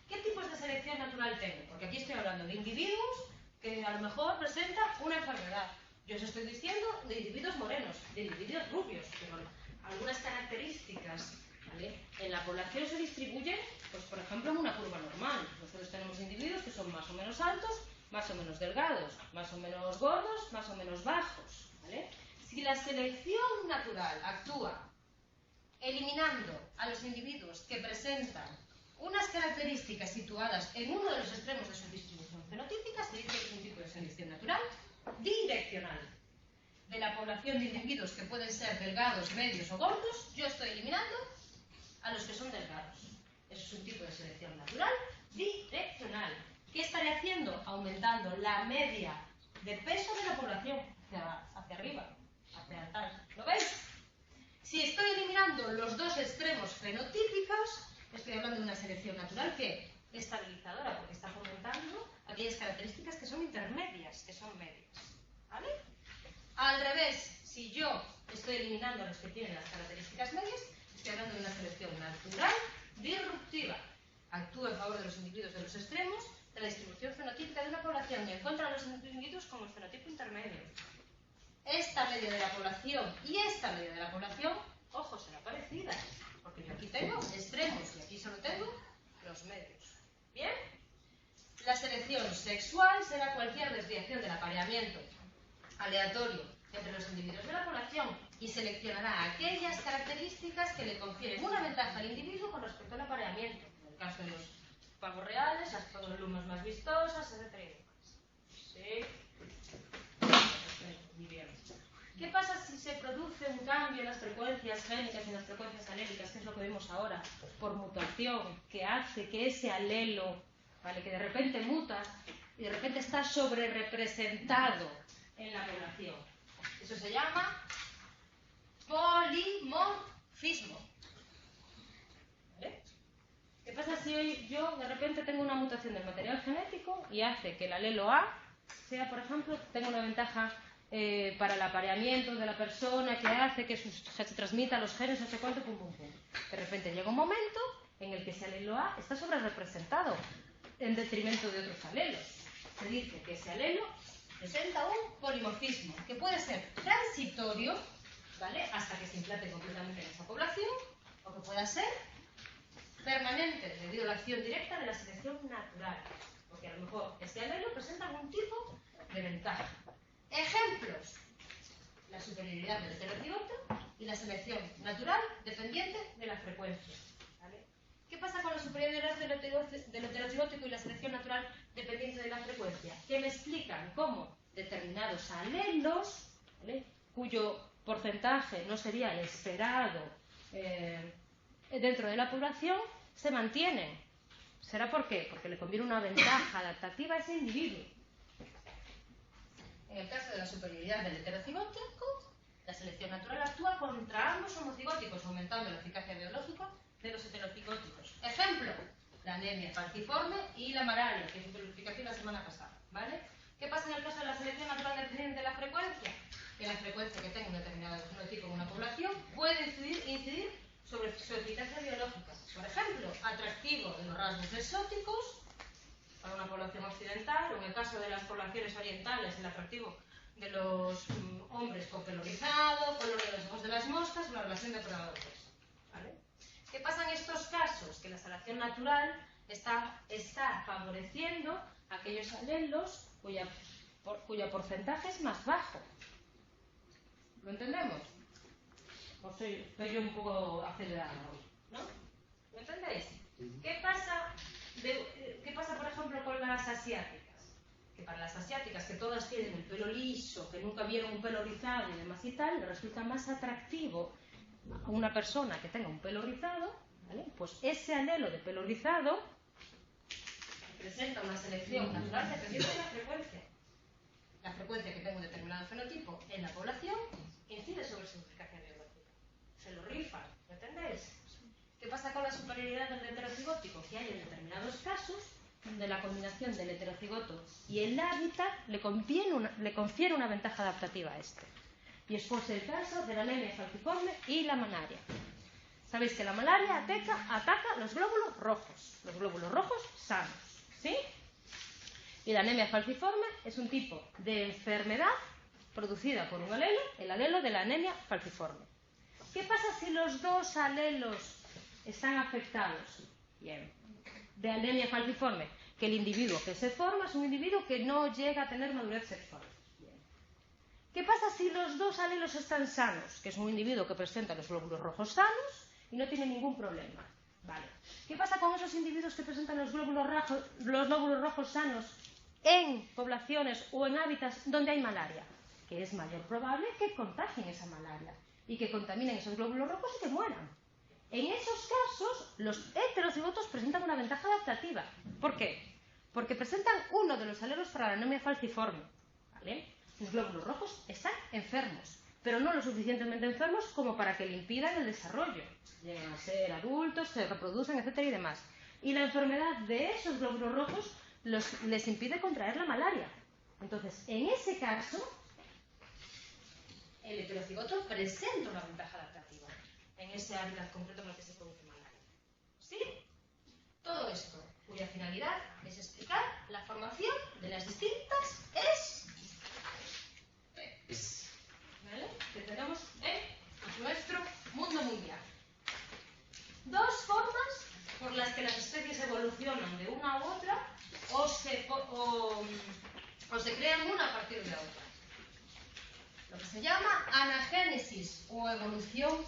¿Qué tipos de selección natural tengo? Porque aquí estoy hablando de individuos que a lo mejor presentan una enfermedad. Yo os estoy diciendo de individuos morenos, de individuos rubios, pero algunas características, ¿vale?, en la población se distribuyen, pues por ejemplo, en una curva normal. Nosotros tenemos individuos que son más o menos altos, más o menos delgados, más o menos gordos, más o menos bajos, ¿vale? Si la selección natural actúa eliminando a los individuos que presentan unas características situadas en uno de los extremos de su distribución fenotípica, se dice que es un tipo de selección natural direccional. De la población de individuos que pueden ser delgados, medios o gordos, yo estoy eliminando a los que son delgados. Eso es un tipo de selección natural direccional. ¿Qué estaré haciendo? Aumentando la media de peso de la población hacia arriba, hacia tal. ¿Lo veis? Si estoy eliminando los dos extremos fenotípicos, estoy hablando de una selección natural que es estabilizadora, porque está fomentando aquellas características que son intermedias, que son medias. ¿Vale? Al revés, si yo estoy eliminando a los que tienen las características medias, estoy hablando de una selección natural disruptiva. Actúa en favor de los individuos de los extremos de la distribución fenotípica de una población y en contra de los individuos con el fenotipo intermedio. Esta media de la población y esta media de la población, ojo, será parecida, porque yo aquí tengo extremos y aquí solo tengo los medios. ¿Bien? La selección sexual será cualquier desviación del apareamiento aleatorio entre los individuos de la población y seleccionará aquellas características que le confieren una ventaja al individuo con respecto al apareamiento. En el caso de los pavos reales, las pagolumas más vistosas, etc. ¿Sí? Muy bien. ¿Qué pasa si se produce un cambio en las frecuencias génicas y en las frecuencias alélicas, que es lo que vemos ahora, por mutación, que hace que ese alelo, ¿vale?, que de repente muta y de repente está sobrerepresentado en la población? Eso se llama polimorfismo. ¿Vale? ¿Qué pasa si hoy yo de repente tengo una mutación del material genético y hace que el alelo A sea, por ejemplo, tenga una ventaja para el apareamiento de la persona, que hace que se transmita los genes, no sé cuánto, pum, pum, pum? De repente llega un momento en el que ese alelo A está sobrerepresentado en detrimento de otros alelos. Se dice que ese alelo presenta un polimorfismo que puede ser transitorio, ¿vale?, hasta que se implante completamente en esa población, o que pueda ser permanente debido a la acción directa de la selección natural, porque a lo mejor ese alelo presenta algún tipo de ventaja. Ejemplos: la superioridad del heterocigoto y la selección natural dependiente de la frecuencia. ¿Vale? ¿Qué pasa con la superioridad del heterocigótico y la selección natural dependiente de la frecuencia? Que me explican cómo determinados alelos, ¿vale?, cuyo porcentaje no sería el esperado dentro de la población, se mantienen. ¿Será por qué? Porque le conviene una ventaja adaptativa a ese individuo. En el caso de la superioridad del heterocigótico, la selección natural actúa contra ambos homocigóticos, aumentando la eficacia biológica de los heterocigóticos. Ejemplo: la anemia falciforme y la malaria, que ejemplificación la semana pasada. ¿Vale? ¿Qué pasa en el caso de la selección natural dependiente de la frecuencia? Que la frecuencia que tenga un determinado fenotipo en una población puede incidir sobre su eficacia biológica. Por ejemplo, atractivo de los rasgos exóticos para una población occidental, o en el caso de las poblaciones orientales, el atractivo de los hombres con pelo rizado, color de los ojos de las moscas, una relación depredador-presa. ¿Vale? ¿Qué pasa en estos casos? Que la selección natural está favoreciendo aquellos alelos cuyo porcentaje es más bajo. ¿Lo entendemos? O estoy yo un poco acelerada hoy, ¿no? ¿Lo entendéis? ¿Qué pasa, por ejemplo, con las asiáticas? Que para las asiáticas, que todas tienen el pelo liso, que nunca vieron un pelo rizado y demás y tal, le resulta más atractivo a una persona que tenga un pelo rizado, ¿vale? Pues ese alelo de pelo rizado presenta una selección natural dependiente de la frecuencia. La frecuencia que tenga un determinado fenotipo en la población incide sobre su eficacia biológica. Se lo rifan, ¿lo entendéis? ¿Qué pasa con la superioridad del heterocigótico? Que hay en determinados casos donde la combinación del heterocigoto y el hábitat le confiere una ventaja adaptativa a este. Y es pues el caso de la anemia falciforme y la malaria. Sabéis que la malaria ataca los glóbulos rojos sanos, ¿sí? Y la anemia falciforme es un tipo de enfermedad producida por un alelo, el alelo de la anemia falciforme. ¿Qué pasa si los dos alelos están afectados? Bien. De anemia falciforme, que el individuo que se forma es un individuo que no llega a tener madurez sexual. Bien. ¿Qué pasa si los dos alelos están sanos? Que es un individuo que presenta los glóbulos rojos sanos y no tiene ningún problema. Vale. ¿Qué pasa con esos individuos que presentan los glóbulos rojos sanos en poblaciones o en hábitats donde hay malaria? Que es mayor probable que contagien esa malaria y que contaminen esos glóbulos rojos y que mueran. En esos casos, los heterocigotos presentan una ventaja adaptativa. ¿Por qué? Porque presentan uno de los alelos para la anemia falciforme. ¿Vale? Los glóbulos rojos están enfermos, pero no lo suficientemente enfermos como para que le impidan el desarrollo. Llegan a ser adultos, se reproducen, etcétera y demás. Y la enfermedad de esos glóbulos rojos les impide contraer la malaria. Entonces, en ese caso, el heterocigoto presenta una ventaja adaptativa en ese hábitat concreto en el que se produce malaria. ¿Sí? Todo esto, cuya finalidad es explicar la formación de las distintas especies, ¿vale?, que tenemos en nuestro mundo mundial. Dos formas por las que las especies evolucionan de una u otra o se crean una a partir de otra. Lo que se llama anagénesis o evolución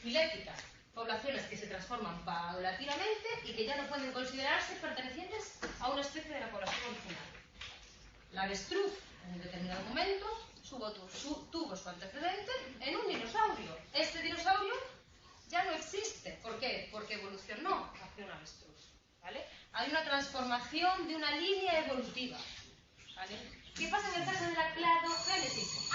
filética. Poblaciones que se transforman paulatinamente y que ya no pueden considerarse pertenecientes a una especie de la población original. La avestruz, en un determinado momento, tuvo su antecedente en un dinosaurio. Este dinosaurio ya no existe. ¿Por qué? Porque evolucionó hacia una avestruz. ¿Vale? Hay una transformación de una línea evolutiva. ¿Vale? ¿Qué pasa en el caso de la cladogénesis?